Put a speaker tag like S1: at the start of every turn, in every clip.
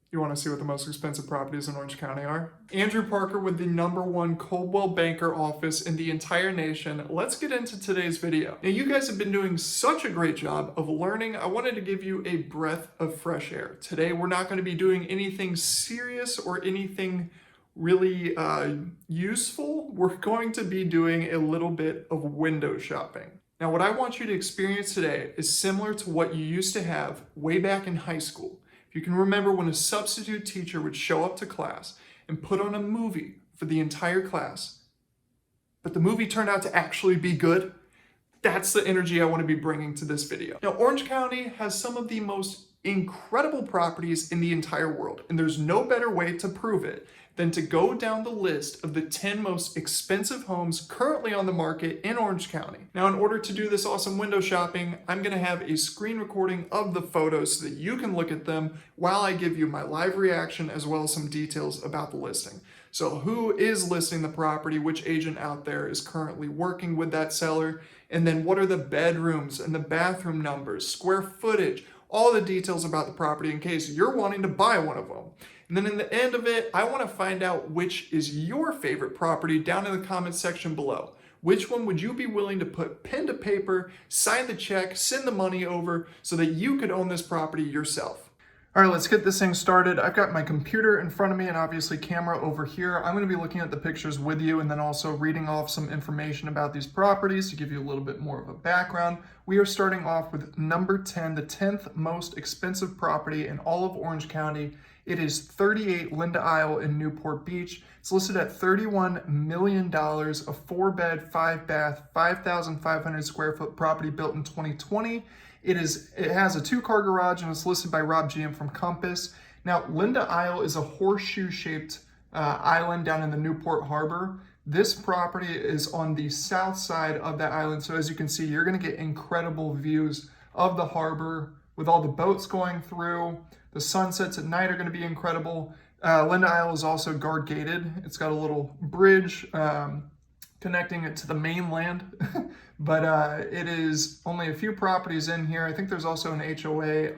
S1: You want to see what the most expensive properties in Orange County are? Andrew Parker with the #1 Coldwell banker office in the entire nation. Let's get into today's video. Now, you guys have been doing such a great job of learning. I wanted to give you a breath of fresh air. Today, we're not going to be doing anything serious or anything really useful. We're going to be doing a little bit of window shopping. Now, what I want you to experience today is similar to what you used to have way back in high school. If you can remember when a substitute teacher would show up to class and put on a movie for the entire class, but the movie turned out to actually be good, that's the energy I want to be bringing to this video. Now, Orange County has some of the most incredible properties in the entire world, and there's no better way to prove it than to go down the list of the 10 most expensive homes currently on the market in Orange County. Now, in order to do this awesome window shopping, I'm gonna have a screen recording of the photos so that you can look at them while I give you my live reaction as well as some details about the listing. So who is listing the property, which agent out there is currently working with that seller, and then what are the bedrooms and the bathroom numbers, square footage, all the details about the property in case you're wanting to buy one of them. And then in the end of it, I want to find out which is your favorite property down in the comments section below. Which one would you be willing to put pen to paper, sign the check, send the money over so that you could own this property yourself? All right, let's get this thing started. I've got my computer in front of me and obviously camera over here. I'm going to be looking at the pictures with you and then also reading off some information about these properties to give you a little bit more of a background. We are starting off with number 10, the 10th most expensive property in all of Orange County. It is 38 Linda Isle in Newport Beach. It's listed at $31 million, a 4-bed, 5-bath, 5,500 square foot property built in 2020. It has a 2-car garage and it's listed by Rob GM from Compass. Now, Linda Isle is a horseshoe-shaped island down in the Newport Harbor. This property is on the south side of that island. So as you can see, you're gonna get incredible views of the harbor with all the boats going through. The sunsets at night are going to be incredible. Linda Isle is also guard gated. It's got a little bridge connecting it to the mainland, but it is only a few properties in here. I think there's also an HOA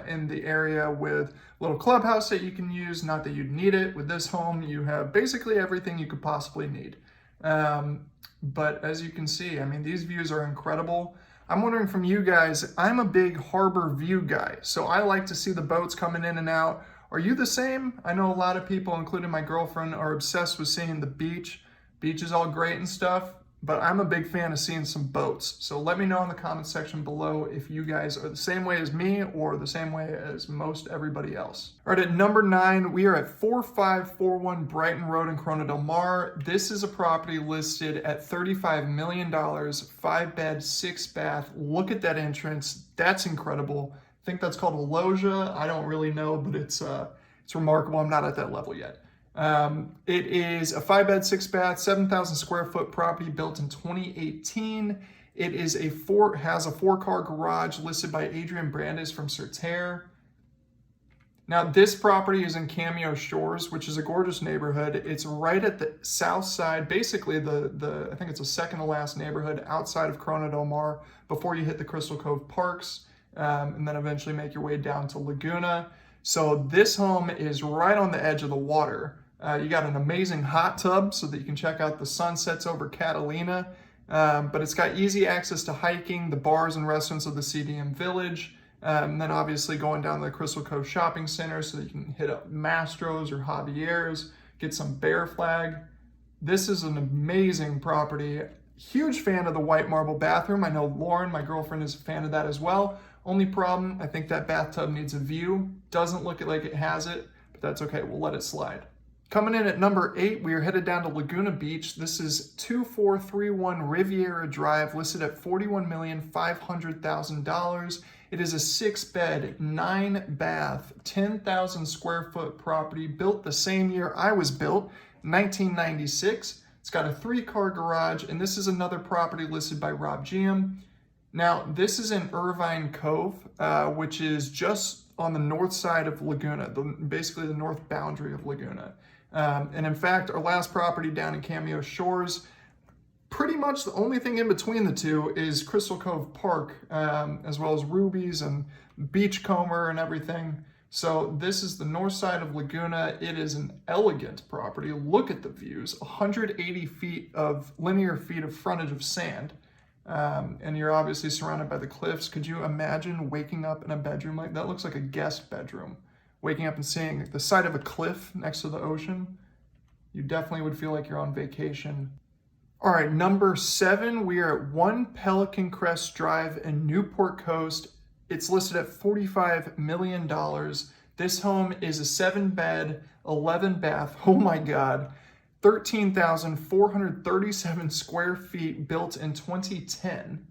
S1: in the area with a little clubhouse that you can use. Not that you'd need it. With this home, you have basically everything you could possibly need. But as you can see, I mean, these views are incredible. I'm wondering from you guys, I'm a big harbor view guy, so I like to see the boats coming in and out. Are you the same? I know a lot of people, including my girlfriend, are obsessed with seeing the beach. Beach is all great and stuff, but I'm a big fan of seeing some boats. So let me know in the comments section below if you guys are the same way as me or the same way as most everybody else. All right, at number 9, we are at 4541 Brighton Road in Corona Del Mar. This is a property listed at $35 million, 5-bed, 6-bath. Look at that entrance. That's incredible. I think that's called a loggia. I don't really know, but it's remarkable. I'm not at that level yet. It is a 5-bed, 6-bath, 7,000 square foot property built in 2018. It is has a 4-car garage listed by Adrian Brandes from Certere. Now, this property is in Cameo Shores, which is a gorgeous neighborhood. It's right at the south side, basically I think it's a second to last neighborhood outside of Corona Del Mar before you hit the Crystal Cove Parks, and then eventually make your way down to Laguna. So this home is right on the edge of the water. You got an amazing hot tub so that you can check out the sunsets over Catalina, but it's got easy access to hiking, the bars and restaurants of the CDM Village, and then obviously going down to the Crystal Cove Shopping Center so that you can hit up Mastro's or Javier's, get some Bear Flag. This is an amazing property. Huge fan of the white marble bathroom. I know Lauren, my girlfriend, is a fan of that as well. Only problem, I think that bathtub needs a view. Doesn't look like it has it, but that's okay, we'll let it slide. Coming in at number 8, we are headed down to Laguna Beach. This is 2431 Riviera Drive, listed at $41,500,000. It is a 6-bed, 9-bath, 10,000 square foot property built the same year I was built, 1996. It's got a 3-car garage, and this is another property listed by Rob GM. Now, this is in Irvine Cove, which is just on the north side of Laguna, basically the north boundary of Laguna. And in fact, our last property down in Cameo Shores, pretty much the only thing in between the two is Crystal Cove Park, as well as Ruby's and Beachcomber and everything. So this is the north side of Laguna. It is an elegant property. Look at the views, 180 feet of linear feet of frontage of sand. And you're obviously surrounded by the cliffs. Could you imagine waking up in a bedroom like that? Looks like a guest bedroom. Waking up and seeing the side of a cliff next to the ocean. You definitely would feel like you're on vacation. All right, number 7, we are at 1 Pelican Crest Drive in Newport Coast. It's listed at $45 million. This home is a 7-bed, 11-bath, oh my God, 13,437 square feet, built in 2010.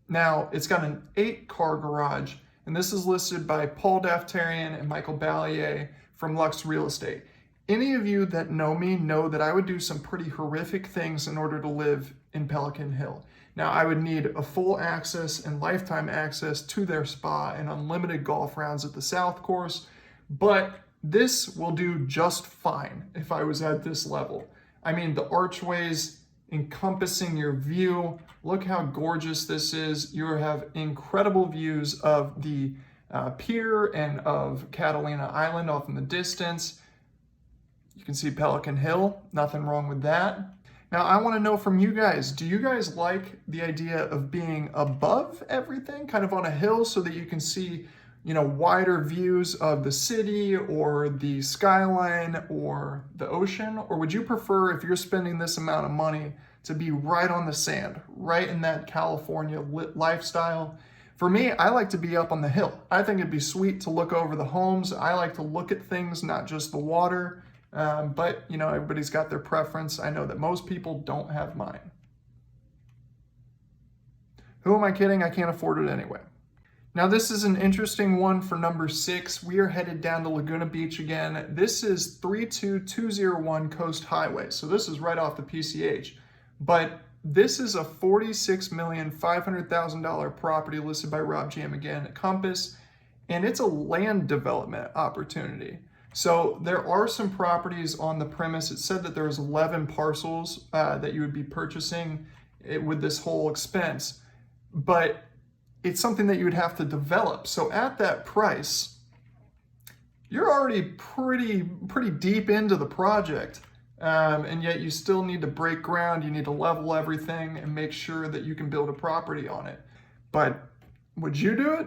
S1: Now, it's got an 8-car garage, and this is listed by Paul Daftarian and Michael Ballier from Lux Real Estate. Any of you that know me know that I would do some pretty horrific things in order to live in Pelican Hill. Now, I would need a full access and lifetime access to their spa and unlimited golf rounds at the South Course, but this will do just fine if I was at this level. I mean, the archways encompassing your view. Look how gorgeous this is. You have incredible views of the pier and of Catalina Island off in the distance. You can see Pelican Hill, nothing wrong with that. Now, I want to know from you guys, do you guys like the idea of being above everything, kind of on a hill, so that you can see, you know, wider views of the city or the skyline or the ocean? Or would you prefer, if you're spending this amount of money, to be right on the sand, right in that California lifestyle? For me, I like to be up on the hill. I think it'd be sweet to look over the homes. I like to look at things, not just the water. But, you know, everybody's got their preference. I know that most people don't have mine. Who am I kidding? I can't afford it anyway. Now, this is an interesting one for number 6. We are headed down to Laguna Beach again. This is 32201 Coast Highway. So this is right off the PCH. But this is a $46,500,000 property listed by Rob Jam again at Compass. And it's a land development opportunity. So there are some properties on the premise. It said that there was 11 parcels that you would be purchasing with this whole expense. But it's something that you would have to develop. So at that price, you're already pretty deep into the project. And yet you still need to break ground. You need to level everything and make sure that you can build a property on it. But would you do it?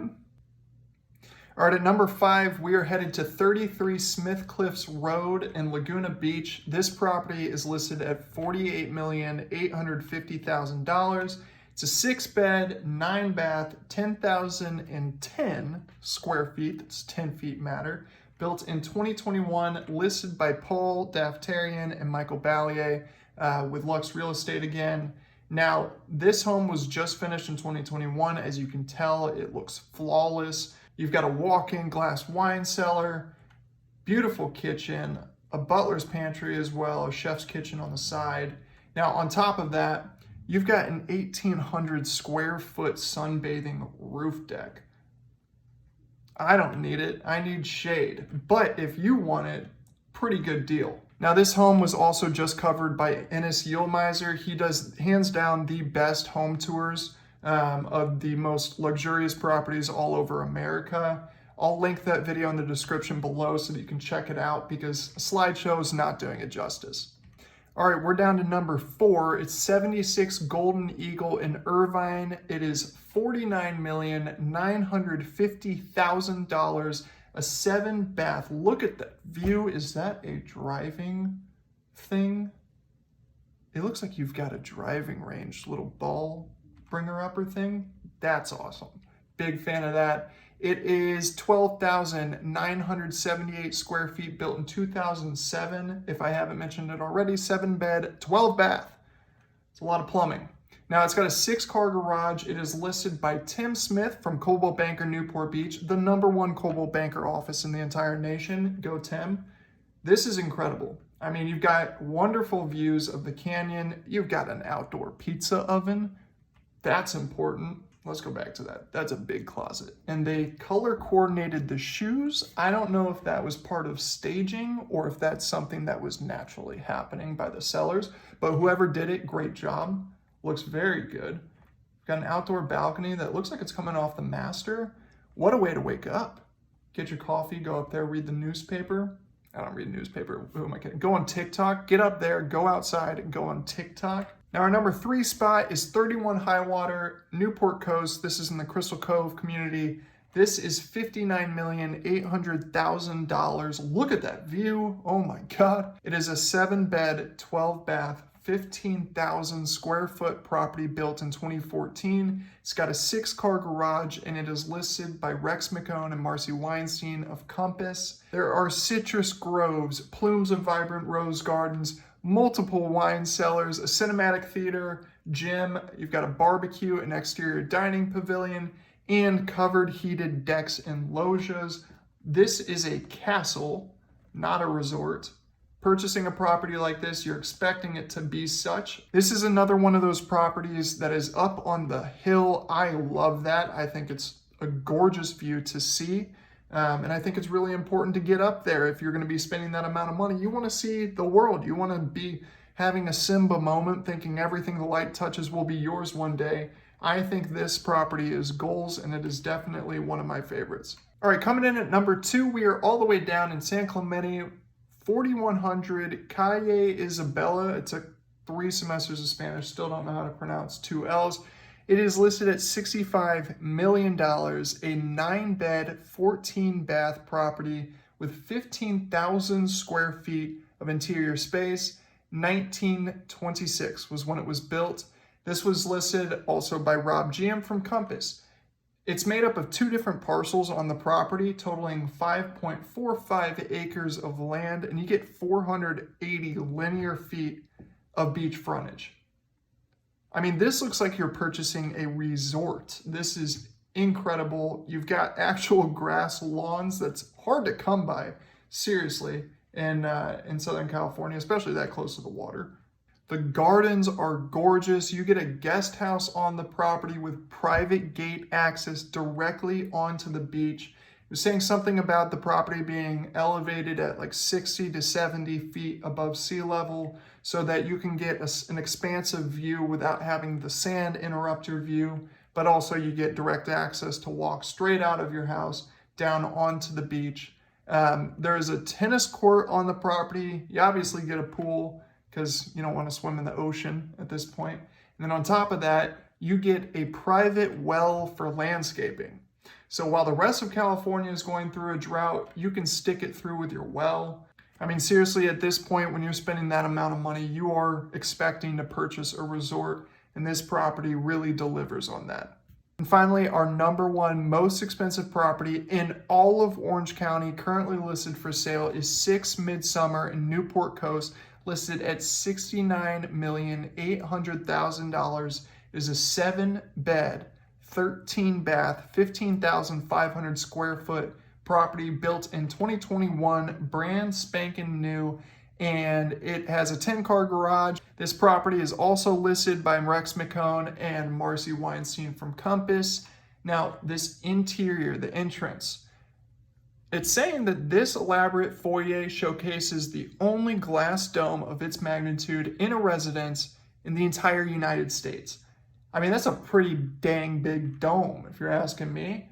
S1: All right, at number 5, we are headed to 33 Smithcliffs Road in Laguna Beach. This property is listed at $48,850,000. It's a 6-bed, 9-bath, 10,010 square feet. That's 10 feet matter. Built in 2021, listed by Paul Daftarian and Michael Ballier with Lux Real Estate again. Now, this home was just finished in 2021. As you can tell, it looks flawless. You've got a walk-in glass wine cellar, beautiful kitchen, a butler's pantry as well, a chef's kitchen on the side. Now, on top of that, you've got an 1,800 square foot sunbathing roof deck. I don't need it. I need shade. But if you want it, pretty good deal. Now, this home was also just covered by Enes Yilmazer. He does hands down the best home tours of the most luxurious properties all over America. I'll link that video in the description below so that you can check it out, because a slideshow is not doing it justice. All right, we're down to number 4. It's 76 Golden Eagle in Irvine. It is $49,950,000, a 7-bath. Look at that view. Is that a driving thing? It looks like you've got a driving range, little ball bringer-upper thing. That's awesome. Big fan of that. It is 12,978 square feet, built in 2007. If I haven't mentioned it already, 7-bed, 12-bath. It's a lot of plumbing. Now, it's got a 6-car garage. It is listed by Tim Smith from Coldwell Banker Newport Beach, the #1 Coldwell Banker office in the entire nation. Go Tim. This is incredible. I mean, you've got wonderful views of the canyon. You've got an outdoor pizza oven. That's important. Let's go back to that. That's a big closet. And they color coordinated the shoes. I don't know if that was part of staging or if that's something that was naturally happening by the sellers, but whoever did it, great job. Looks very good. Got an outdoor balcony that looks like it's coming off the master. What a way to wake up. get your coffee, go up there, read the newspaper. I don't read a newspaper. Who am I kidding? Go on TikTok, get up there, go outside, and go on TikTok. Now, our number 3 spot is 31 Highwater, Newport Coast. This is in the Crystal Cove community. This is $59,800,000. Look at that view. Oh my God. It is a 7-bed, 12-bath, 15,000 square foot property built in 2014. It's got a 6-car garage and it is listed by Rex McCone and Marcy Weinstein of Compass. There are citrus groves, plumes of vibrant rose gardens, multiple wine cellars, a cinematic theater, gym. You've got a barbecue, an exterior dining pavilion, and covered heated decks and loggias. This is a castle, not a resort. Purchasing a property like this, you're expecting it to be such. This is another one of those properties that is up on the hill. I love that. I think it's a gorgeous view to see. And I think it's really important to get up there. If you're going to be spending that amount of money, you want to see the world. You want to be having a Simba moment, thinking everything the light touches will be yours one day. I think this property is goals, and it is definitely one of my favorites. All right, coming in at number 2, we are all the way down in San Clemente, 4100 Calle, Isabella. It took 3 semesters of Spanish, still don't know how to pronounce 2 L's. It is listed at $65 million, a 9-bed, 14-bath property with 15,000 square feet of interior space. 1926 was when it was built. This was listed also by Rob GM from Compass. It's made up of 2 different parcels on the property, totaling 5.45 acres of land, and you get 480 linear feet of beach frontage. I mean, this looks like you're purchasing a resort. This is incredible. You've got actual grass lawns that's hard to come by, seriously, in Southern California, especially that close to the water. The gardens are gorgeous. You get a guest house on the property with private gate access directly onto the beach. It was saying something about the property being elevated at like 60 to 70 feet above sea level so that you can get an expansive view without having the sand interrupt your view, but also you get direct access to walk straight out of your house down onto the beach. There is a tennis court on the property. You obviously get a pool, because you don't want to swim in the ocean at this point. And then on top of that, you get a private well for landscaping. So while the rest of California is going through a drought, you can stick it through with your well. I mean, seriously, at this point, when you're spending that amount of money, you are expecting to purchase a resort, and this property really delivers on that. And finally, our number 1 most expensive property in all of Orange County, currently listed for sale, is 6 Midsummer in Newport Coast, listed at $69,800,000. It is a 7-bed, 13-bath, 15,500 square foot property built in 2021, brand spanking new, and it has a 10-car garage. This property is also listed by Rex McCone and Marcy Weinstein from Compass. Now, this interior, the entrance, it's saying that this elaborate foyer showcases the only glass dome of its magnitude in a residence in the entire United States. I mean, that's a pretty dang big dome, if you're asking me.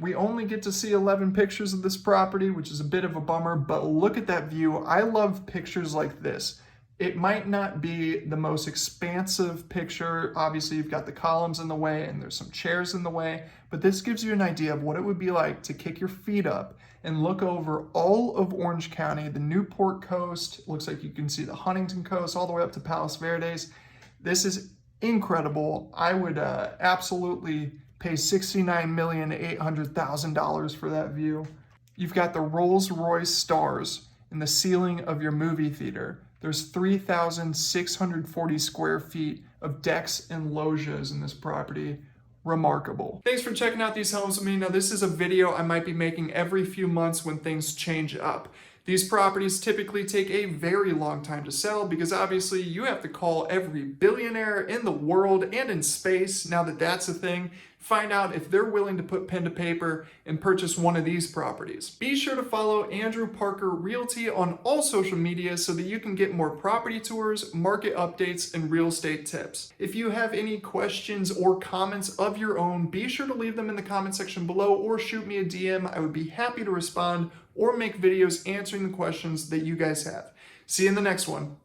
S1: We only get to see 11 pictures of this property, which is a bit of a bummer, but look at that view. I love pictures like this. It might not be the most expansive picture. Obviously, you've got the columns in the way and there's some chairs in the way, but this gives you an idea of what it would be like to kick your feet up and look over all of Orange County, the Newport coast. It looks like you can see the Huntington coast all the way up to Palos Verdes. This is incredible. I would absolutely pay $69,800,000 for that view. You've got the Rolls-Royce stars in the ceiling of your movie theater. There's 3,640 square feet of decks and loggias in this property. Remarkable. Thanks for checking out these homes with me. Now, this is a video I might be making every few months when things change up. These properties typically take a very long time to sell because obviously you have to call every billionaire in the world and in space, now that that's a thing, find out if they're willing to put pen to paper and purchase one of these properties. Be sure to follow Andrew Parker Realty on all social media so that you can get more property tours, market updates, and real estate tips. If you have any questions or comments of your own, be sure to leave them in the comment section below or shoot me a DM. I would be happy to respond or make videos answering the questions that you guys have. See you in the next one.